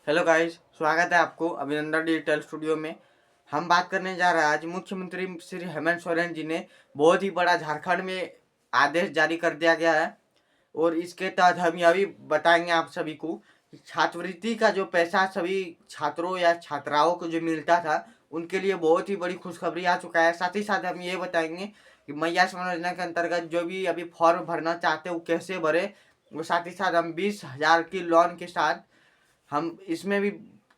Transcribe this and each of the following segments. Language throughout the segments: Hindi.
हेलो गाइस, स्वागत है आपको अभिनंदन डिजिटल स्टूडियो में। हम बात करने जा रहे हैं आज मुख्यमंत्री श्री हेमंत सोरेन जी ने बहुत ही बड़ा झारखंड में आदेश जारी कर दिया गया है। और इसके तहत हम यह भी बताएंगे आप सभी को कि छात्रवृत्ति का जो पैसा सभी छात्रों या छात्राओं को जो मिलता था उनके लिए बहुत ही बड़ी खुशखबरी आ चुका है। साथ ही साथ हम ये बताएंगे कि मैया समूह योजना के अंतर्गत जो भी अभी फॉर्म भरना चाहते हैं वो कैसे भरे। वो साथ ही साथ हम 20,000 की लोन के साथ हम इसमें भी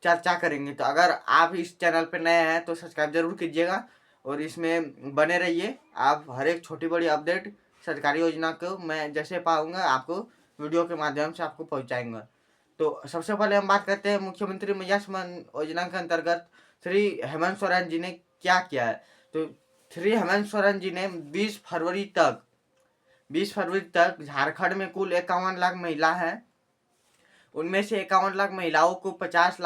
चर्चा करेंगे। तो अगर आप इस चैनल पर नए हैं तो सब्सक्राइब जरूर कीजिएगा और इसमें बने रहिए। आप हर एक छोटी बड़ी अपडेट सरकारी योजना को मैं जैसे पाऊंगा आपको वीडियो के माध्यम से आपको पहुंचाएंगा। तो सबसे पहले हम बात करते हैं मुख्यमंत्री मैया सम्मान योजना के अंतर्गत श्री हेमंत सोरेन जी ने क्या किया है। तो श्री हेमंत सोरेन जी ने 20 फरवरी तक झारखंड में कुल 51 लाख महिला है। उनमें से 51 लाख महिलाओं को 50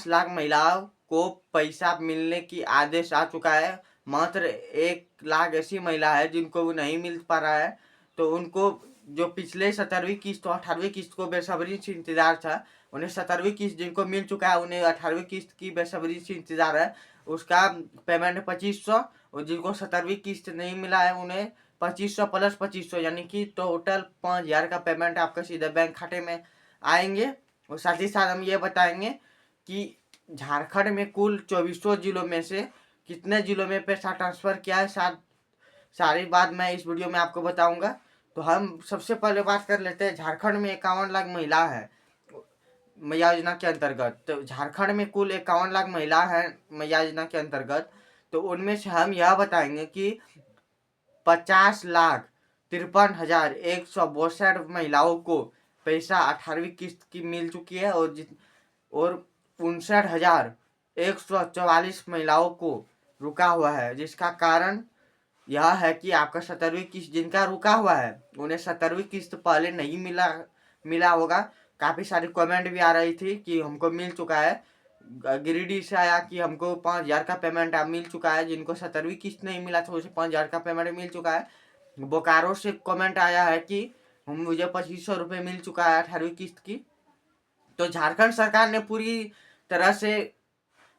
लाख महिलाओं को पैसा मिलने की आदेश आ चुका है। मात्र 1 लाख ऐसी महिला है जिनको नहीं मिल पा रहा है। तो उनको जो पिछले 17वीं किस्त और 18वीं किस्त को बेसब्री से इंतजार था, उन्हें 17वीं किस्त जिनको मिल चुका है उन्हें 18वीं किस्त की बेसब्री से इंतजार है। उसका पेमेंट 2500 और जिनको 17वीं किस्त नहीं मिला है उन्हें 2500 प्लस 2500 यानी कि टोटल 5,000 का पेमेंट आपका सीधे बैंक खाते में आएंगे। और साथ ही साथ हम ये बताएंगे कि झारखंड में कुल 2400 जिलों में से कितने जिलों में पैसा ट्रांसफर किया है। सारी बात मैं इस वीडियो में आपको बताऊंगा। तो हम सबसे पहले बात कर लेते हैं, झारखंड में 51 लाख महिला है मैया योजना के अंतर्गत। तो झारखंड में कुल 51 लाख महिला है मैया योजना के अंतर्गत। तो उनमें से हम यह बताएंगे कि 50,53,162 महिलाओं को पैसा 18वीं किस्त की मिल चुकी है और 59,144 महिलाओं को रुका हुआ है। जिसका कारण यह है कि आपका 17वीं किस्त जिनका रुका हुआ है उन्हें 17वीं किस्त पहले नहीं मिला होगा। काफ़ी सारी कमेंट भी आ रही थी कि हमको मिल चुका है। गिरिडीह से आया कि हमको 5,000 का पेमेंट मिल चुका है। जिनको 17वीं किस्त नहीं मिला था उसे 5,000 का पेमेंट मिल चुका है। बोकारो से कमेंट आया है कि मुझे 2500 रुपये मिल चुका है 18वीं किस्त की। तो झारखंड सरकार ने पूरी तरह से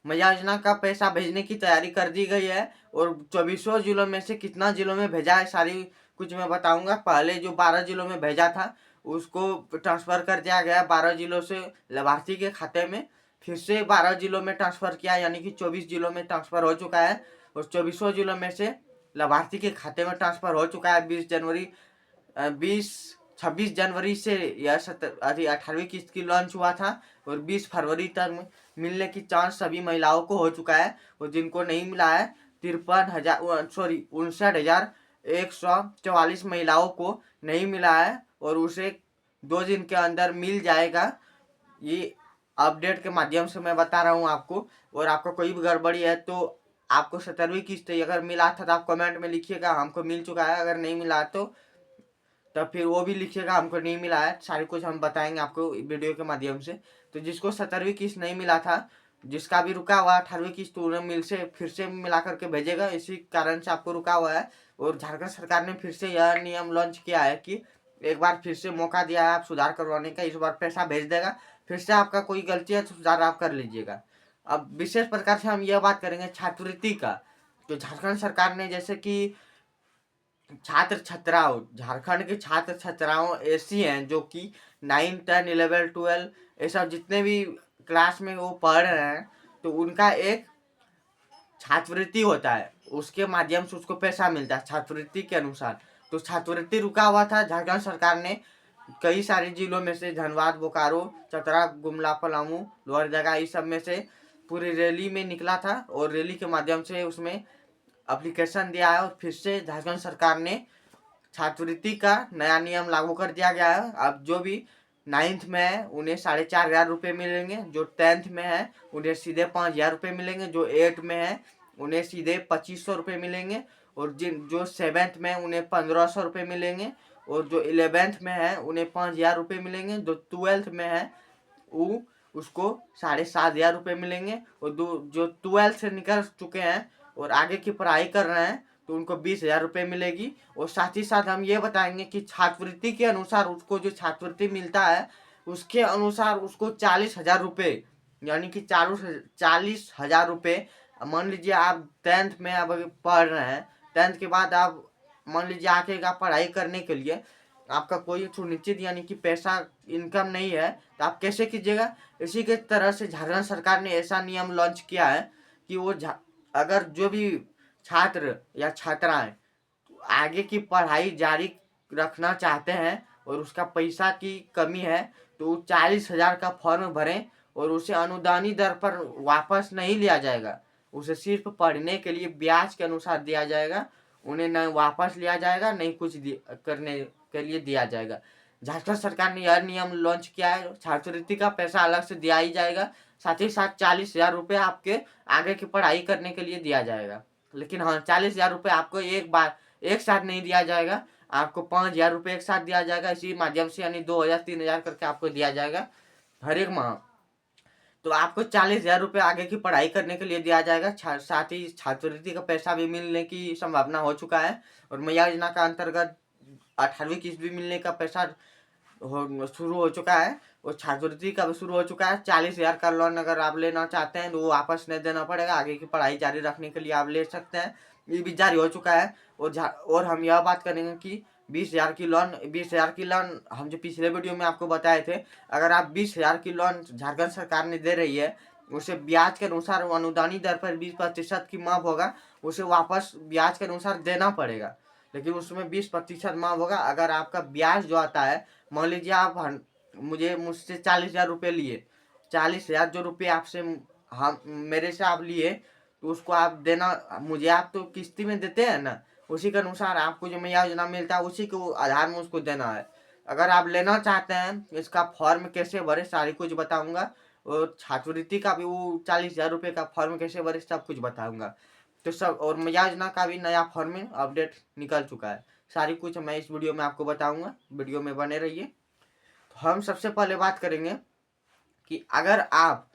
मैया योजना का पैसा भेजने की तैयारी कर दी गई है। और 2400 जिलों में से कितना जिलों में भेजा है सारी कुछ मैं बताऊंगा। पहले जो 12 जिलों में भेजा था उसको ट्रांसफ़र कर दिया गया 12 जिलों से लाभार्थी के खाते में। फिर से 12 जिलों में ट्रांसफ़र किया यानी कि 24 जिलों में ट्रांसफ़र हो चुका है। और 2400 जिलों में से लाभार्थी के खाते में ट्रांसफ़र हो चुका है। 26 जनवरी से यह 18वीं किस्त की लॉन्च हुआ था और 20 फरवरी तक मिलने की चांस सभी महिलाओं को हो चुका है। और जिनको नहीं मिला है 59,144 महिलाओं को नहीं मिला है और उसे 2 दिन के अंदर मिल जाएगा। ये अपडेट के माध्यम से मैं बता रहा हूँ आपको। और आपको कोई भी गड़बड़ी है तो आपको 17वीं किस्त अगर मिला था तो आप कमेंट में लिखिएगा हमको मिल चुका है। अगर नहीं मिला तो तब फिर वो भी लिखिएगा हमको नहीं मिला है। सारी कुछ हम बताएंगे आपको वीडियो के माध्यम से। तो जिसको 17वीं किस्त नहीं मिला था, जिसका भी रुका हुआ 18वीं किस्त उन्हें फिर से मिला करके भेजेगा। इसी कारण से आपको रुका हुआ है। और झारखंड सरकार ने फिर से यह नियम लॉन्च किया है कि एक बार फिर से मौका दिया है आप सुधार करवाने का। इस बार पैसा भेज देगा, फिर से आपका कोई गलती है तो सुधार आप कर लीजिएगा। अब विशेष प्रकार से हम यह बात करेंगे छात्रवृत्ति का। तो झारखंड सरकार ने जैसे कि छात्र छात्राओं झारखंड के छात्र छात्राओं ऐसी हैं जो कि 9, 10, 11, 12 ये सब जितने भी क्लास में वो पढ़ रहे हैं तो उनका एक छात्रवृत्ति होता है। उसके माध्यम से उसको पैसा मिलता है छात्रवृत्ति के अनुसार। तो छात्रवृत्ति रुका हुआ था। झारखंड सरकार ने कई सारे जिलों में से धनबाद, बोकारो, चतरा, गुमला, पलामू, लोहरदगा इस सब में से पूरी रैली में निकला था और रैली के माध्यम से उसमें एप्लीकेशन दिया है। और फिर से झारखंड सरकार ने छात्रवृत्ति का नया नियम लागू कर दिया गया है। अब जो भी 9th में है उन्हें 4,500 रुपये मिलेंगे। जो 10th में है उन्हें सीधे 5,000 रुपये मिलेंगे। जो 8th में है उन्हें सीधे 2500 रुपये मिलेंगे। और जो 7th में उन्हें 1500 रुपये मिलेंगे। और जो 11th में है उन्हें 5,000 रुपये मिलेंगे। जो 12th में है वो उसको 7,500 रुपये मिलेंगे। और जो 12th से निकल चुके हैं और आगे की पढ़ाई कर रहे हैं तो उनको 20,000 रुपये मिलेगी। और साथ ही साथ हम ये बताएंगे कि छात्रवृत्ति के अनुसार उसको जो छात्रवृत्ति मिलता है उसके अनुसार उसको 40,000 रुपये, यानी कि 40,000 रुपये। मान लीजिए आप 10th में अब पढ़ रहे हैं, 10th के बाद आप मान लीजिए आगे का पढ़ाई करने के लिए आपका कोई सुनिश्चित यानी कि पैसा इनकम नहीं है, तो आप कैसे कीजिएगा? इसी के तरह से झारखंड सरकार ने ऐसा नियम लॉन्च किया है कि वो अगर जो भी छात्र या छात्राएं आगे की पढ़ाई जारी रखना चाहते हैं और उसका पैसा की कमी है, तो 40,000 का फॉर्म भरें और उसे अनुदानित दर पर वापस नहीं लिया जाएगा। उसे सिर्फ पढ़ने के लिए ब्याज के अनुसार दिया जाएगा, उन्हें न वापस लिया जाएगा, नहीं कुछ करने के लिए दिया जाएगा। झारखंड सरकार ने यह नियम लॉन्च किया है। छात्रवृत्ति का पैसा अलग से दिया ही जाएगा, साथ ही साथ 40,000 रुपये आपके आगे की पढ़ाई करने के लिए दिया जाएगा। लेकिन हाँ, 40,000 रुपये आपको एक साथ नहीं दिया जाएगा, आपको 5,000 रुपये एक साथ दिया जाएगा। इसी माध्यम से यानी 2,000-3,000 करके आपको दिया जाएगा हर एक माह। तो आपको 40,000 रुपये आगे की पढ़ाई करने के लिए दिया जाएगा। साथ ही छात्रवृत्ति का पैसा भी मिलने की संभावना हो चुका है और मैया योजना का अंतर्गत 18वीं किस्त भी मिलने का पैसा शुरू हो चुका है और छात्रवृत्ति का भी शुरू हो चुका है। 40,000 का लोन अगर आप लेना चाहते हैं तो वो वापस नहीं देना पड़ेगा, आगे की पढ़ाई जारी रखने के लिए आप ले सकते हैं। ये भी जारी हो चुका है। और हम यह बात करेंगे कि 20,000 की लोन हम जो पिछले वीडियो में आपको बताए थे, अगर आप 20,000 की लोन झारखंड सरकार ने दे रही है, उसे ब्याज के अनुसार अनुदानित दर पर 20% की माफ होगा, उसे वापस ब्याज के अनुसार देना पड़ेगा, लेकिन उसमें 20% माफ होगा। अगर आपका ब्याज जो आता है, मान लीजिए आप मुझसे 40,000 रुपये लिए, 40,000 जो रुपये आपसे हम मेरे से आप लिए, तो उसको आप देना मुझे, आप तो किस्ती में देते हैं ना, उसी के अनुसार आपको जो मैया योजना मिलता है उसी के आधार में उसको देना है। अगर आप लेना चाहते हैं, इसका फॉर्म कैसे भरे सारी कुछ बताऊंगा, और छात्रवृत्ति का भी वो 40,000 रुपये का फॉर्म कैसे भरे सब कुछ बताऊंगा। तो सब, और मैया योजना का भी नया फॉर्म में अपडेट निकल चुका है, सारी कुछ मैं इस वीडियो में आपको बताऊंगा, वीडियो में बने रहिए। तो हम सबसे पहले बात करेंगे कि अगर आप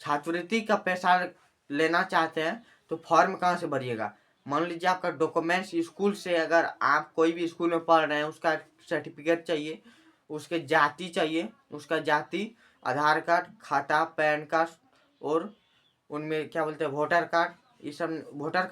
छात्रवृत्ति का पैसा लेना चाहते हैं तो फॉर्म कहाँ से भरिएगा। मान लीजिए आपका डॉक्यूमेंट्स स्कूल से, अगर आप कोई भी स्कूल में पढ़ रहे हैं, उसका सर्टिफिकेट चाहिए, उसके जाति चाहिए, उसका जाति, आधार कार्ड, खाता, पैन कार्ड, और उनमें क्या बोलते हैं वोटर कार्ड, ये सब। वोटर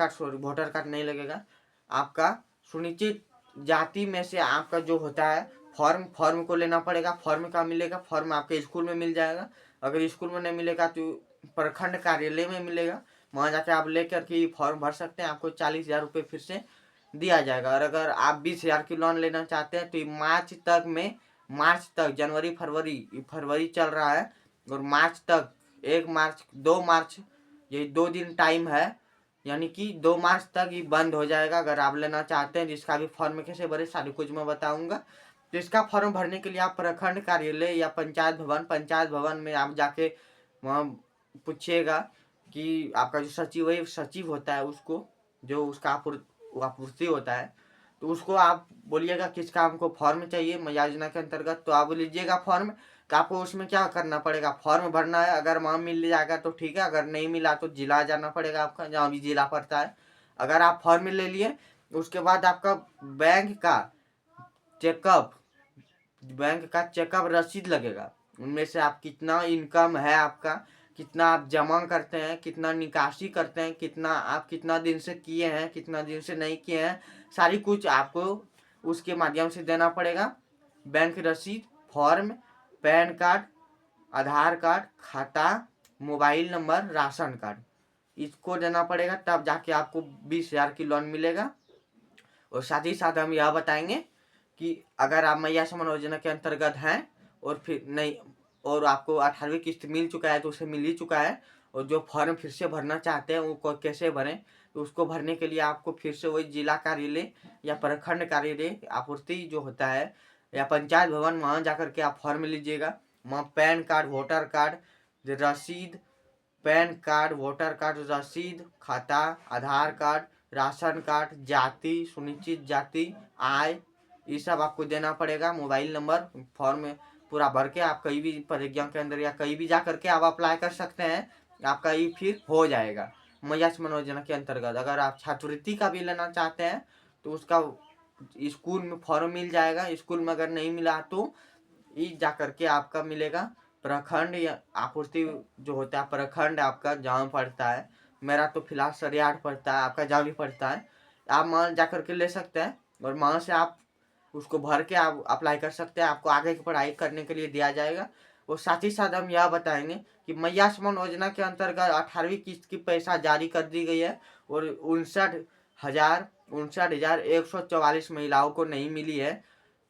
कार्ड नहीं लगेगा। आपका सुनिश्चित जाति में से आपका जो होता है फॉर्म को लेना पड़ेगा। फॉर्म का मिलेगा, फॉर्म आपके स्कूल में मिल जाएगा। अगर स्कूल में नहीं मिलेगा तो प्रखंड कार्यालय में मिलेगा, वहाँ जाके आप लेकर के फॉर्म भर सकते हैं। आपको 40,000 रुपये फिर से दिया जाएगा। और अगर आप 20,000 की लोन लेना चाहते हैं तो मार्च तक फरवरी चल रहा है, और मार्च तक 1 मार्च 2 मार्च, ये 2 दिन टाइम है, यानी कि 2 मार्च तक ये बंद हो जाएगा। अगर आप लेना चाहते हैं, जिसका भी फॉर्म कैसे भरे सारी कुछ मैं बताऊंगा। तो इसका फॉर्म भरने के लिए आप प्रखंड कार्यालय या पंचायत भवन में आप जाके वहाँ पूछिएगा कि आपका जो सचिव होता है, उसको जो उसका आपूर्ति होता है, तो उसको आप बोलिएगा किस काम को फॉर्म चाहिए मैया योजना के अंतर्गत, तो आप लीजिएगा फॉर्म। तो आपको उसमें क्या करना पड़ेगा, फॉर्म भरना है। अगर वहाँ मिल जाएगा तो ठीक है, अगर नहीं मिला तो जिला जाना पड़ेगा आपका, जहाँ भी जिला पड़ता है। अगर आप फॉर्म ले लिए, उसके बाद आपका बैंक का चेकअप रसीद लगेगा। उनमें से आप कितना इनकम है आपका, कितना आप जमा करते हैं, कितना निकासी करते हैं, कितना दिन से किए हैं, कितना दिन से नहीं किए हैं, सारी कुछ आपको उसके माध्यम से देना पड़ेगा। बैंक रसीद, फॉर्म, पैन कार्ड, आधार कार्ड, खाता, मोबाइल नंबर, राशन कार्ड, इसको देना पड़ेगा, तब जाके आपको 20,000 की लोन मिलेगा। और साथ ही साथ हम यह बताएंगे कि अगर आप मैया सम्मान योजना के अंतर्गत हैं और फिर नहीं, और आपको 18वीं किस्त मिल चुका है तो उसे मिल ही चुका है, और जो फॉर्म फिर से भरना चाहते हैं वो कैसे भरें, तो उसको भरने के लिए आपको फिर से वही जिला कार्यालय या प्रखंड कार्यालय आपूर्ति जो होता है या पंचायत भवन, वहाँ जाकर के आप फॉर्म लीजिएगा। वहाँ पैन कार्ड, वोटर कार्ड रसीद, पैन कार्ड, वोटर कार्ड रसीद, खाता, आधार कार्ड, राशन कार्ड, जाति, सुनिश्चित जाति, आय, ये सब आपको देना पड़ेगा। मोबाइल नंबर, फॉर्म पूरा भर के आप कहीं भी प्रज्ञा केंद्र या कहीं भी जा करके आप अप्लाई कर सकते हैं, आपका ये फिर हो जाएगा मैया सम्मान योजना के अंतर्गत। अगर आप छात्रवृत्ति का भी लेना चाहते हैं तो उसका स्कूल में फॉर्म मिल जाएगा। स्कूल में अगर नहीं मिला तो ई जा करके आपका मिलेगा प्रखंड या आपूर्ति जो होता है प्रखंड आपका जहाँ पड़ता है। मेरा तो फिलहाल सरियाट पड़ता है, आपका जहाँ भी पड़ता है आप वहाँ जा करके ले सकते हैं और वहाँ से आप उसको भर के आप अप्लाई कर सकते हैं, आपको आगे की पढ़ाई करने के लिए दिया जाएगा। और साथ ही साथ हम यह बताएंगे कि मैया समान योजना के अंतर्गत 18वीं किस्त की पैसा जारी कर दी गई है और 59,144 महिलाओं को नहीं मिली है।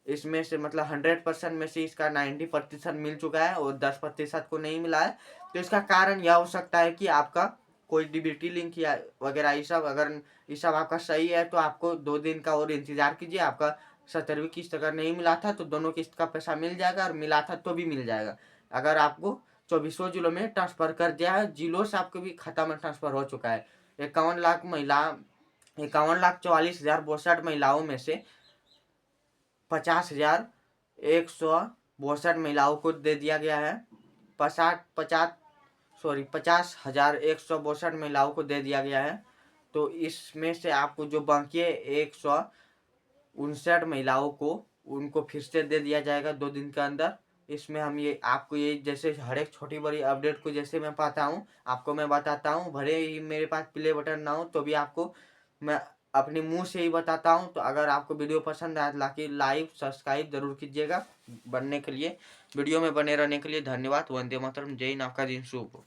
इसमें से मतलब 100% में से इसका 90% मिल चुका है और 10% को नहीं मिला है। तो इसका कारण यह हो सकता है कि आपका कोई डीबीटी लिंक या वगैरह ये सब, अगर ये सब आपका सही है तो आपको 2 दिन का और इंतजार कीजिए। आपका 17वीं किस्त अगर नहीं मिला था तो दोनों किस्त का पैसा मिल जाएगा और मिला था तो भी मिल जाएगा। अगर आपको 24 जिलों में ट्रांसफर कर दिया है, जिलों से आपको भी खाता में ट्रांसफर हो चुका है। 51,44,062 महिलाओं में से 50,162 महिलाओं को दे दिया गया है। 50,162 महिलाओं को दे दिया गया है। तो इसमें से आपको जो बाकी है 159 महिलाओं को उनको फिर से दे दिया जाएगा 2 दिन के अंदर। इसमें हम ये आपको ये जैसे हर एक छोटी बड़ी अपडेट को जैसे मैं पाता हूँ आपको मैं बताता हूँ, भले ही मेरे पास प्ले बटन ना हो तो भी आपको मैं अपने मुंह से ही बताता हूँ। तो अगर आपको वीडियो पसंद आए तो लाइक सब्सक्राइब जरूर कीजिएगा। बनने के लिए वीडियो में बने रहने के लिए धन्यवाद। वंदे मातरम। जय हिंद। आपका दिन शुभ हो।